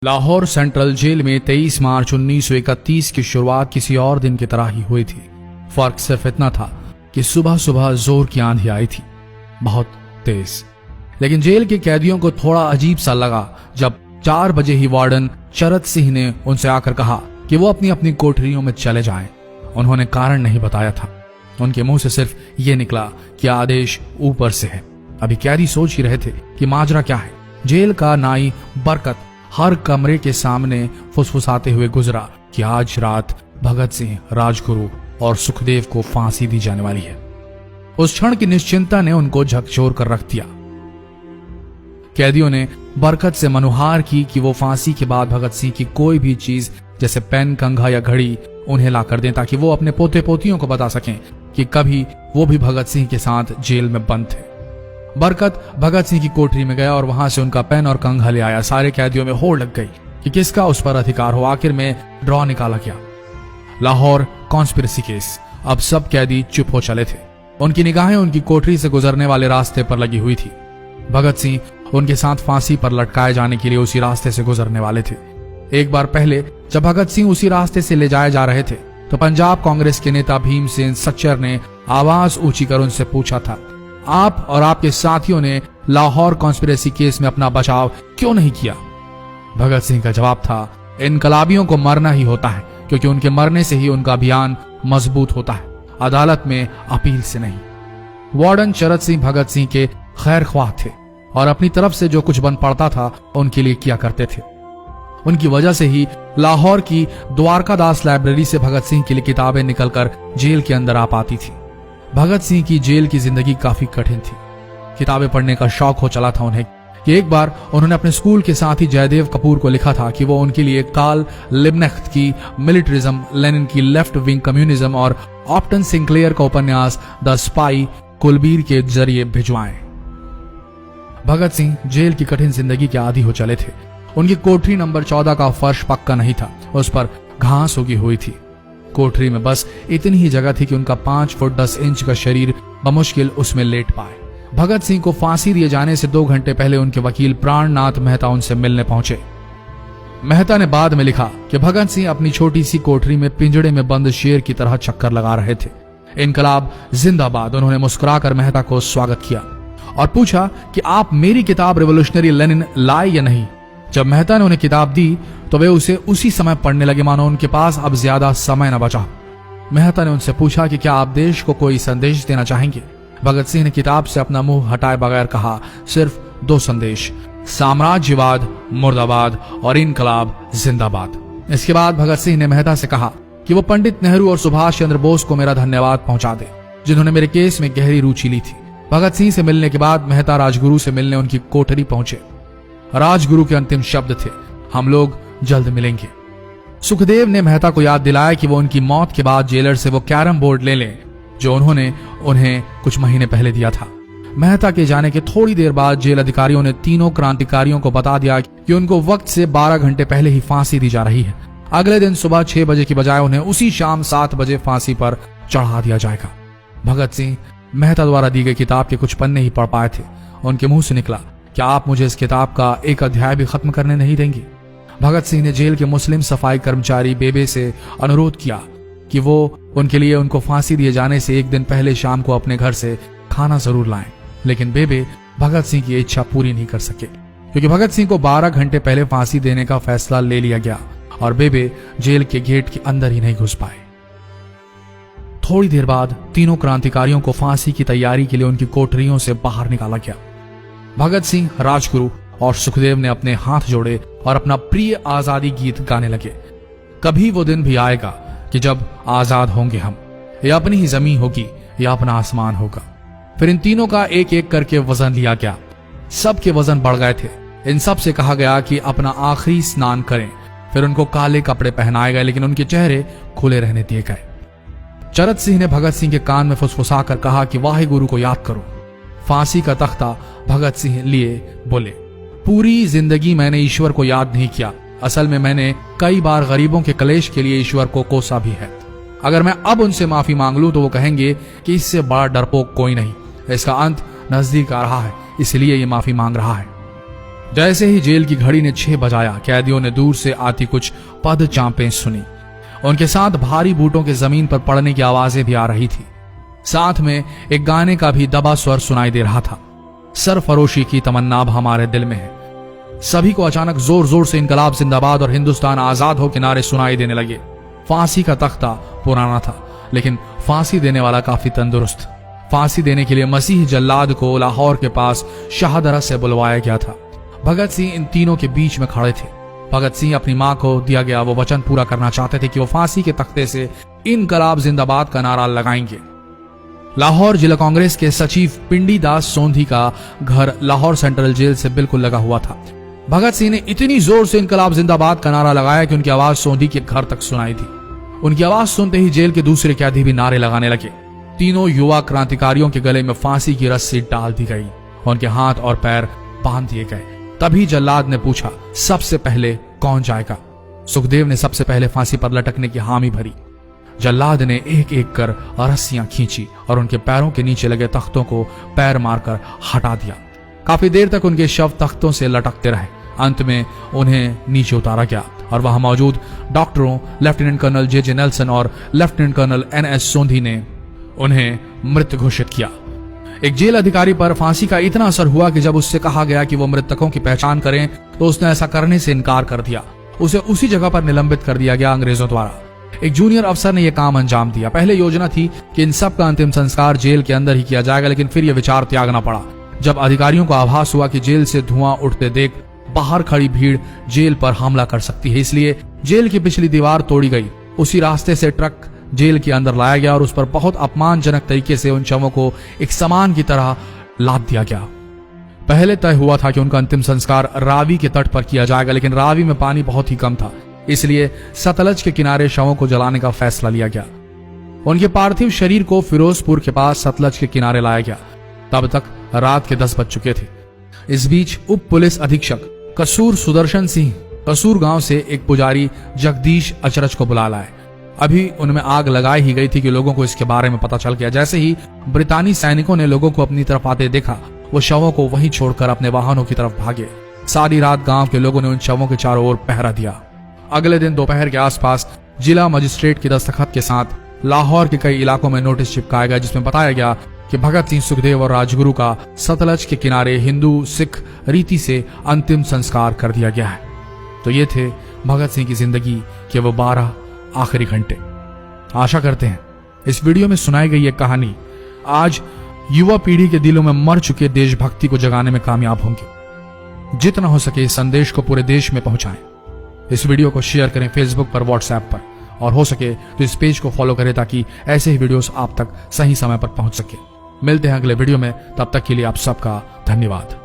Lahore central jail में 23 मार्च 1931 की शुरुआत किसी और दिन की तरह ही हुई थी। फर्क सिर्फ इतना था कि सुबह सुबह जोर की आंधी आई थी, बहुत तेज। लेकिन जेल के कैदियों को थोड़ा अजीब सा लगा जब 4 बजे ही वार्डन चरत सिंह ने उनसे आकर कहा कि वो अपनी अपनी कोठरियों में चले जाएं। उन्होंने कारण नहीं बताया था। उनके मुंह से सिर्फ ये निकला कि आदेश ऊपर से है। अभी कैदी सोच ही रहे थे कि माजरा क्या है। जेल का नाई बरकत हर कमरे के सामने फुसफुसाते हुए गुजरा कि आज रात भगत सिंह, राजगुरु और सुखदेव को फांसी दी जाने वाली है। उस क्षण की निश्चिंता ने उनको झकझोर कर रख दिया। कैदियों ने बरकत से मनुहार की कि वो फांसी के बाद भगत सिंह की कोई भी चीज जैसे पेन, कंघा या घड़ी उन्हें ला कर दें ताकि वो अपने पोते पोतियों को बता सकें कि कभी वो भी भगत सिंह के साथ जेल में बंद थे। बरकत भगत सिंह की कोठरी में गया और वहां से उनका पेन और कंघा ले आया। सारे कैदियों में होड़ लग गई कि किसका उस पर अधिकार हो। आखिर में ड्रॉ निकाला गया, लाहौर कॉन्स्पिरेसी केस। अब सब कैदी चुप हो चले थे। उनकी निगाहें उनकी कोठरी से गुजरने वाले रास्ते पर लगी हुई थी। भगत सिंह उनके साथ फांसी पर लटकाए जाने के लिए उसी रास्ते से गुजरने वाले थे। एक बार पहले जब भगत सिंह उसी रास्ते से ले जाए जा रहे थे तो पंजाब कांग्रेस के नेता भीमसेन सच्चर ने आवाज ऊंची कर उनसे पूछा था, आप और आपके साथियों ने लाहौर कॉन्स्पिरेसी केस में अपना बचाव क्यों नहीं किया? भगत सिंह का जवाब था, इनकलाबियों को मरना ही होता है क्योंकि उनके मरने से ही उनका अभियान मजबूत होता है, अदालत में अपील से नहीं। वार्डन चरत सिंह भगत सिंह के खैर ख्वाह थे और अपनी तरफ से जो कुछ बन पड़ता था उनके लिए किया करते थे। उनकी वजह से ही लाहौर की द्वारकादास लाइब्रेरी से भगत सिंह के लिए किताबें निकलकर जेल के अंदर आ पाती थी। भगत सिंह की जेल की जिंदगी काफी कठिन थी। किताबें पढ़ने का शौक हो चला था उन्हें कि एक बार उन्होंने अपने स्कूल के साथी जयदेव कपूर को लिखा था कि वो उनके लिए कार्ल लिब्नेख्त की मिलिट्रिज्म, लेनिन की लेफ्ट विंग कम्युनिज्म और ऑप्टन सिंक्लेयर का उपन्यास द स्पाई कुलबीर के जरिए भिजवाएं। भगत सिंह जेल की कठिन जिंदगी के आदी हो चले थे। उनकी कोठरी नंबर 14 का फर्श पक्का नहीं था, उस पर घास उगी हुई थी। कोठरी में बस इतनी ही जगह थी कि उनका 5 फुट 10 इंच का शरीर बमुश्किल उसमें लेट पाए। भगत सिंह को फांसी दिए जाने से 2 घंटे पहले उनके वकील प्राणनाथ मेहता उनसे मिलने पहुंचे। मेहता ने बाद में लिखा कि भगत सिंह अपनी छोटी सी कोठरी में पिंजड़े में बंद शेर की तरह चक्कर लगा रहे थे। इनकलाब जिंदाबाद। उन्होंने मुस्कुराकर मेहता को स्वागत किया और पूछा कि आप मेरी किताब रिवोल्यूशनरी लेनिन लाए या नहीं। जब मेहता ने उन्हें किताब दी तो वे उसे उसी समय पढ़ने लगे मानो उनके पास अब ज्यादा समय न बचा। मेहता ने उनसे पूछा कि क्या आप देश को कोई संदेश देना चाहेंगे? भगत सिंह ने किताब से अपना मुंह हटाए बगैर कहा, सिर्फ 2 संदेश, साम्राज्यवाद मुर्दाबाद और इनकलाब जिंदाबाद। इसके बाद भगत सिंह ने मेहता से कहा कि वो पंडित नेहरू और सुभाष चंद्र बोस को मेरा धन्यवाद पहुंचा दे जिन्होंने मेरे केस में गहरी रुचि ली थी। भगत सिंह से मिलने के बाद मेहता राजगुरु से मिलने उनकी कोठरी पहुंचे। राजगुरु के अंतिम शब्द थे, हम लोग जल्द मिलेंगे। सुखदेव ने मेहता को याद दिलाया कि वो उनकी मौत के बाद जेलर से वो कैरम बोर्ड ले लें जो उन्होंने उन्हें कुछ महीने पहले दिया था। मेहता के जाने के थोड़ी देर बाद जेल अधिकारियों ने तीनों क्रांतिकारियों को बता दिया कि उनको वक्त से 12 घंटे पहले ही फांसी दी जा रही है। अगले दिन सुबह 6 बजे की बजाय उन्हें उसी शाम 7 बजे फांसी पर चढ़ा दिया जाएगा। भगत सिंह मेहता द्वारा दी गई किताब के कुछ पन्ने ही पढ़ पाए थे। उनके मुंह से निकला, क्या आप मुझे इस किताब का एक अध्याय भी खत्म करने नहीं देंगे? भगत सिंह ने जेल के मुस्लिम सफाई कर्मचारी बेबे से अनुरोध किया कि वो उनके लिए उनको फांसी दिए जाने से 1 दिन पहले शाम को अपने घर से खाना जरूर लाएं। लेकिन बेबे भगत सिंह की इच्छा पूरी नहीं कर सके क्योंकि भगत सिंह को 12 घंटे पहले फांसी देने का फैसला ले लिया गया और बेबे जेल के गेट के अंदर ही नहीं घुस पाए। थोड़ी देर बाद तीनों क्रांतिकारियों को फांसी की तैयारी के लिए उनकी कोठरियों से बाहर निकाला गया। भगत सिंह, राजगुरु और सुखदेव ने अपने हाथ जोड़े और अपना प्रिय आजादी गीत गाने लगे। कभी वो दिन भी आएगा कि जब आजाद होंगे हम, या अपनी ही जमीन होगी या अपना आसमान होगा। फिर इन तीनों का एक एक करके वजन लिया गया। सबके वजन बढ़ गए थे। इन सब से कहा गया कि अपना आखिरी स्नान करें। फिर उनको काले कपड़े पहनाए गए लेकिन उनके चेहरे खुले रहने दिए गए। चरत सिंह ने भगत सिंह के कान में फुसफुसा कर कहा कि वाहे गुरु को याद करो। फांसी का तख्ता भगत सिंह लिए बोले, पूरी जिंदगी मैंने ईश्वर को याद नहीं किया। असल में मैंने कई बार गरीबों के कलेश के लिए ईश्वर को कोसा भी है। अगर मैं अब उनसे माफी मांग लूं तो वो कहेंगे कि इससे बड़ा डरपोक कोई नहीं। इसका अंत नजदीक आ रहा है, इसलिए ये माफी मांग रहा है। जैसे ही जेल की घड़ी ने 6 बजाया, कैदियों ने दूर से आती कुछ पद चांपें सुनी। उनके साथ भारी बूटों के जमीन पर पड़ने की आवाजें भी आ रही थी। साथ में एक गाने का भी दबा स्वर सुनाई दे रहा था, सरफरोशी की तमन्ना अब हमारे दिल में है। सभी को अचानक जोर जोर से इनकलाब जिंदाबाद और हिंदुस्तान आजाद हो के नारे सुनाई देने लगे। फांसी का तख्ता पुराना था, लेकिन फांसी देने वाला काफी तंदुरुस्त। फांसी देने के लिए मसीह जल्लाद को लाहौर के पास शाहदरा से बुलवाया गया था। भगत सिंह इन तीनों के बीच में खड़े थे। भगत सिंह अपनी मां को दिया गया वो वचन पूरा करना चाहते थे कि वो फांसी के तख्ते से इनकलाब जिंदाबाद का नारा लगाएंगे। लाहौर जिला कांग्रेस के सचिव पिंडी दास सोंधी का घर लाहौर सेंट्रल जेल से बिल्कुल लगा हुआ था। भगत सिंह ने इतनी जोर से इनकलाब जिंदाबाद का नारा लगाया कि उनकी आवाज सोंधी के घर तक सुनाई दी। उनकी आवाज सुनते ही जेल के दूसरे कैदी भी नारे लगाने लगे। तीनों युवा क्रांतिकारियों के गले में फांसी की रस्सी डाल दी गई, उनके हाथ और पैर बांध दिए गए। तभी जल्लाद ने पूछा, सबसे पहले कौन जाएगा? सुखदेव ने सबसे पहले फांसी पर लटकने की हामी भरी। जल्लाद ने एक एक कर रस्सियां खींची और उनके पैरों के नीचे लगे तख्तों को पैर मारकर हटा दिया। काफी देर तक उनके शव तख्तों से लटकते रहे। अंत में उन्हें नीचे उतारा गया और वहां मौजूद डॉक्टरों लेफ्टिनेंट कर्नल जे नेल्सन और लेफ्टिनेंट कर्नल NS सोंधी ने उन्हें मृत घोषित किया। एक जेल अधिकारी पर फांसी का इतना असर हुआ कि जब उससे कहा गया कि वो मृतकों की पहचान करें तो उसने ऐसा करने से इनकार कर दिया। उसे उसी जगह पर निलंबित कर दिया गया अंग्रेजों द्वारा। एक जूनियर अफसर ने यह काम अंजाम दिया। पहले योजना थी कि इन सब का अंतिम संस्कार जेल के अंदर ही किया जाएगा, लेकिन फिर यह विचार त्यागना पड़ा जब अधिकारियों को आभास हुआ कि जेल से धुआं उठते देख बाहर खड़ी भीड़ जेल पर हमला कर सकती है। इसलिए जेल की पिछली दीवार तोड़ी गई। उसी रास्ते से ट्रक जेल के अंदर लाया गया और उस पर बहुत अपमानजनक तरीके से उन शवों को एक सामान की तरह लाद दिया गया। पहले तय हुआ था कि उनका अंतिम संस्कार रावी के तट पर किया जाएगा, लेकिन रावी में पानी बहुत ही कम था, इसलिए सतलज के किनारे शवों को जलाने का फैसला लिया गया। उनके पार्थिव शरीर को फिरोजपुर के पास सतलज के किनारे लाया गया। तब तक रात के 10 बज चुके थे। इस बीच उप पुलिस अधीक्षक कसूर सुदर्शन सिंह कसूर गांव से एक पुजारी जगदीश अचरज को बुला लाए। अभी उनमें आग लगाई ही गई थी कि लोगों को इसके बारे में पता चल गया। जैसे ही ब्रितानी सैनिकों ने लोगों को अपनी तरफ आते देखा, वो शवों को वहीं छोड़कर अपने वाहनों की तरफ भागे। सारी रात गांव के लोगों ने उन शवों के चारों ओर पहरा दिया। अगले दिन दोपहर के आसपास जिला मजिस्ट्रेट की दस्तखत के साथ लाहौर के कई इलाकों में नोटिस चिपकाया गया, जिसमें बताया गया कि भगत सिंह, सुखदेव और राजगुरु का सतलज के किनारे हिंदू सिख रीति से अंतिम संस्कार कर दिया गया है। तो ये थे भगत सिंह की जिंदगी के वो 12 आखिरी घंटे। आशा करते हैं इस वीडियो में सुनाई गई ये कहानी आज युवा पीढ़ी के दिलों में मर चुके देशभक्ति को जगाने में कामयाब होंगे। जितना हो सके इस संदेश को पूरे देश में पहुंचाएं। इस वीडियो को शेयर करें फेसबुक पर, व्हाट्सएप पर, और हो सके तो इस पेज को फॉलो करें ताकि ऐसे ही वीडियोस आप तक सही समय पर पहुंच सके। मिलते हैं अगले वीडियो में, तब तक के लिए आप सबका धन्यवाद।